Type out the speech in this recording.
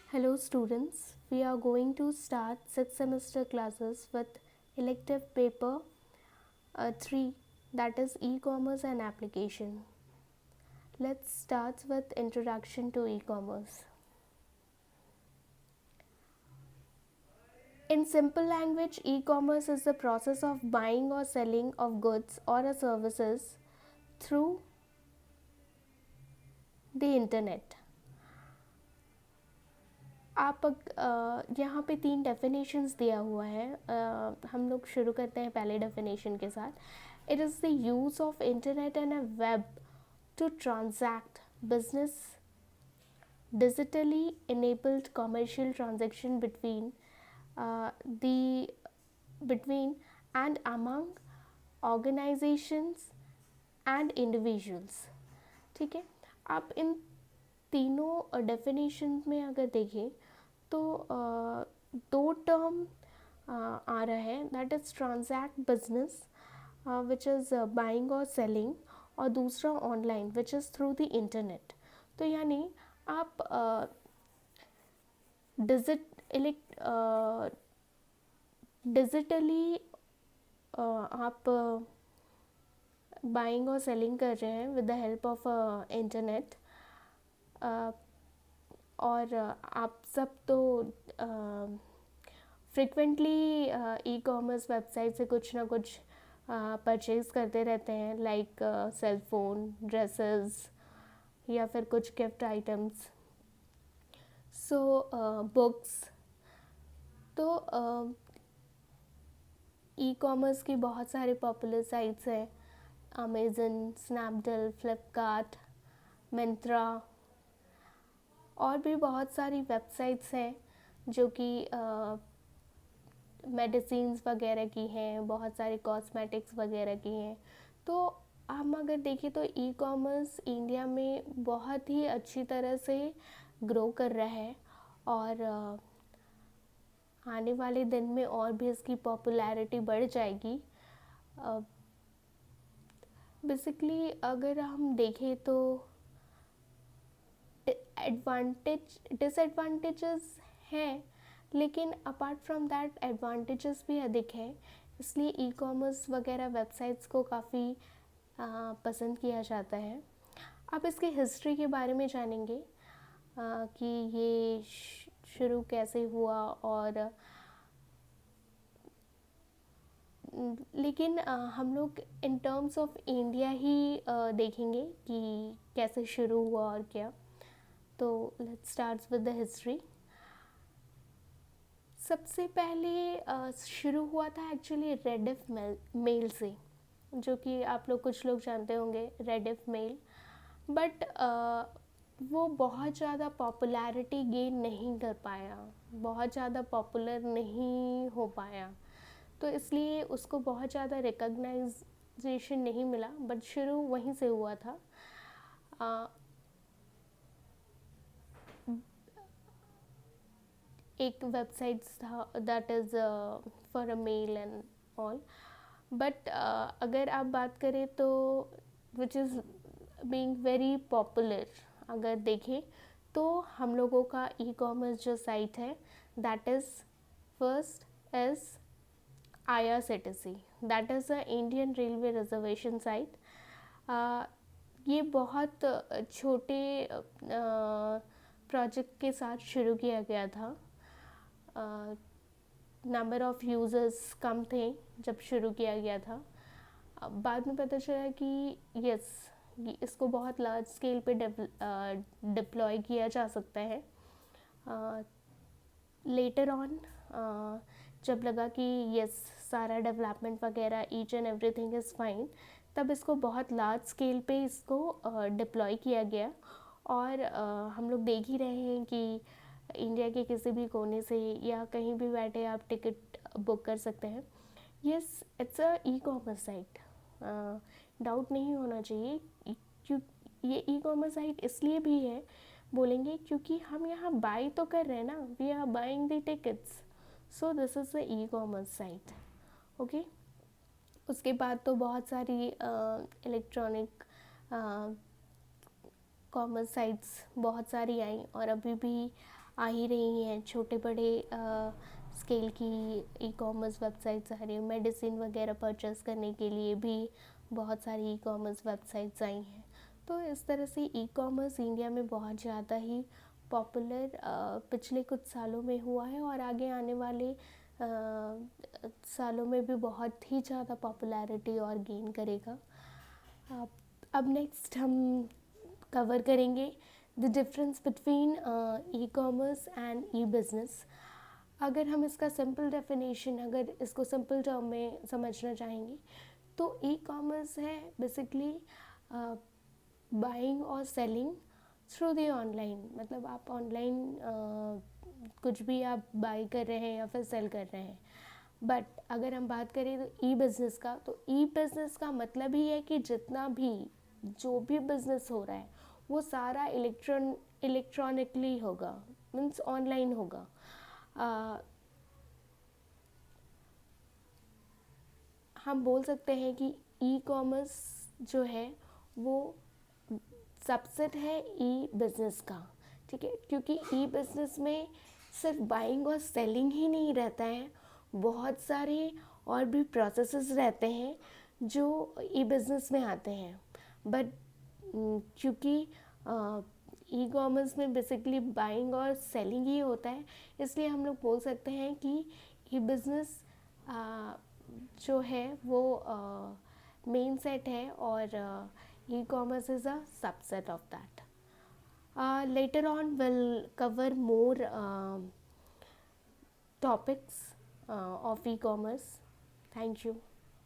Hello students, we are going to start 6th semester classes with elective paper 3, that is e-commerce and application. Let's start with introduction to e-commerce. In simple language, e-commerce is the process of buying or selling of goods or services through the internet. आप यहाँ पे 3 definitions दिया हुआ है. हम लोग शुरू करते हैं पहले डेफिनेशन के साथ. It is the use of internet and a web two transact business digitally enabled commercial transaction the between and among organizations and individuals. ठीक है. आप इन तीनों डेफिनेशन में अगर देखें तो दो टर्म आ रहा है, that is transact business which is buying और सेलिंग, और दूसरा online which is through the internet. तो यानी आप डिजिटली आप बाइंग और सेलिंग कर रहे हैं with the help of internet. और आप सब तो फ्रिक्वेंटली ई कॉमर्स वेबसाइट से कुछ ना कुछ परचेज़ करते रहते हैं, लाइक सेल फ़ोन, ड्रेसेस या फिर कुछ गिफ्ट आइटम्स, सो बुक्स. तो ई कॉमर्स की बहुत सारे पॉपुलर साइट्स हैं, अमेज़न, स्नैपडील, फ्लिपकार्ट, मिंत्रा, और भी बहुत सारी वेबसाइट्स हैं जो कि मेडिसिन्स वगैरह की हैं, बहुत सारे कॉस्मेटिक्स वगैरह की हैं. तो हम अगर देखें तो ई कॉमर्स इंडिया में बहुत ही अच्छी तरह से ग्रो कर रहा है, और आने वाले दिन में और भी इसकी पॉपुलैरिटी बढ़ जाएगी. बेसिकली अगर हम देखें तो डिसएडवांटेजेस हैं, लेकिन अपार्ट फ्रॉम दैट एडवांटेजेस भी अधिक हैं. इसलिए ई कॉमर्स वगैरह वेबसाइट्स को काफ़ी पसंद किया जाता है. आप इसकी हिस्ट्री के बारे में जानेंगे कि ये शुरू कैसे हुआ, और लेकिन हम लोग इन टर्म्स ऑफ इंडिया ही देखेंगे कि कैसे शुरू हुआ और क्या. तो let's start with the history. सबसे पहले शुरू हुआ था एक्चुअली रेडिफ मेल से, जो कि आप लोग कुछ लोग जानते होंगे रेडिफ मेल. बट वो बहुत ज़्यादा पॉपुलैरिटी गेन नहीं कर पाया, बहुत ज़्यादा पॉपुलर नहीं हो पाया, तो इसलिए उसको बहुत ज़्यादा रिकग्नाइजेशन नहीं मिला. बट शुरू वहीं से हुआ था. एक वेबसाइट्स था that is for a male and all. But अगर आप बात करें तो which is being very popular, अगर देखें तो हम लोगों का ई कॉमर्स जो साइट है that is first is IRCTC, that is a Indian railway reservation site. ये बहुत छोटे प्रोजेक्ट के साथ शुरू किया गया था. नंबर ऑफ़ यूज़र्स कम थे जब शुरू किया गया था. बाद में पता चला कि यस, इसको बहुत लार्ज स्केल पे डिप्लॉय किया जा सकता है. लेटर ऑन जब लगा कि यस सारा डेवलपमेंट वगैरह each and everything is fine, तब इसको बहुत लार्ज स्केल पे इसको डिप्लॉय किया गया. और हम लोग देख ही रहे हैं कि इंडिया के किसी भी कोने से या कहीं भी बैठे आप टिकट बुक कर सकते हैं. Yes, it's a E commerce site, doubt नहीं होना चाहिए. क्यों ये ई कॉमर्स साइट इसलिए भी है बोलेंगे क्योंकि हम यहाँ बाई तो कर रहे हैं ना, we are buying the tickets, so this is the e commerce site. Okay. उसके बाद तो बहुत सारी इलेक्ट्रॉनिक कॉमर्स साइट्स बहुत सारी आई, और अभी भी आ ही रही हैं, छोटे बड़े स्केल की ई कॉमर्स वेबसाइट्स आ रही हैं। मेडिसिन वगैरह परचेज़ करने के लिए भी बहुत सारी ई कॉमर्स वेबसाइट्स आई हैं। तो इस तरह से ई कॉमर्स इंडिया में बहुत ज़्यादा ही पॉपुलर पिछले कुछ सालों में हुआ है और आगे आने वाले सालों में भी बहुत ही ज़्यादा पॉपुलैरिटी और गेन करेगा। अब नेक्स्ट हम कवर करेंगे the difference between e commerce and E business. अगर हम इसका सिंपल डेफिनेशन, अगर इसको सिंपल टर्म में समझना चाहेंगे तो ई कॉमर्स है बेसिकली बाइंग और सेलिंग थ्रू द ऑनलाइन। मतलब आप ऑनलाइन कुछ भी आप बाई कर रहे हैं या फिर सेल कर रहे हैं। बट अगर हम बात करें तो ई बिज़नेस का, तो ई बिज़नेस का मतलब ही है कि जितना भी जो भी बिज़नेस हो रहा है वो सारा इलेक्ट्रॉनिकली होगा, मीन्स ऑनलाइन होगा। हम बोल सकते हैं कि ई कॉमर्स जो है वो सबसेट है ई बिज़नेस का, ठीक है। क्योंकि ई बिज़नेस में सिर्फ बाइंग और सेलिंग ही नहीं रहता है, बहुत सारे और भी प्रोसेसेस रहते हैं जो ई बिज़नेस में आते हैं। बट क्योंकि ई कॉमर्स में बेसिकली बाइंग और सेलिंग ही होता है, इसलिए हम लोग बोल सकते हैं कि ई बिज़नेस जो है वो मेन सेट है और e-commerce is a subset of that. Later on we'll cover more topics of e-commerce. Thank you.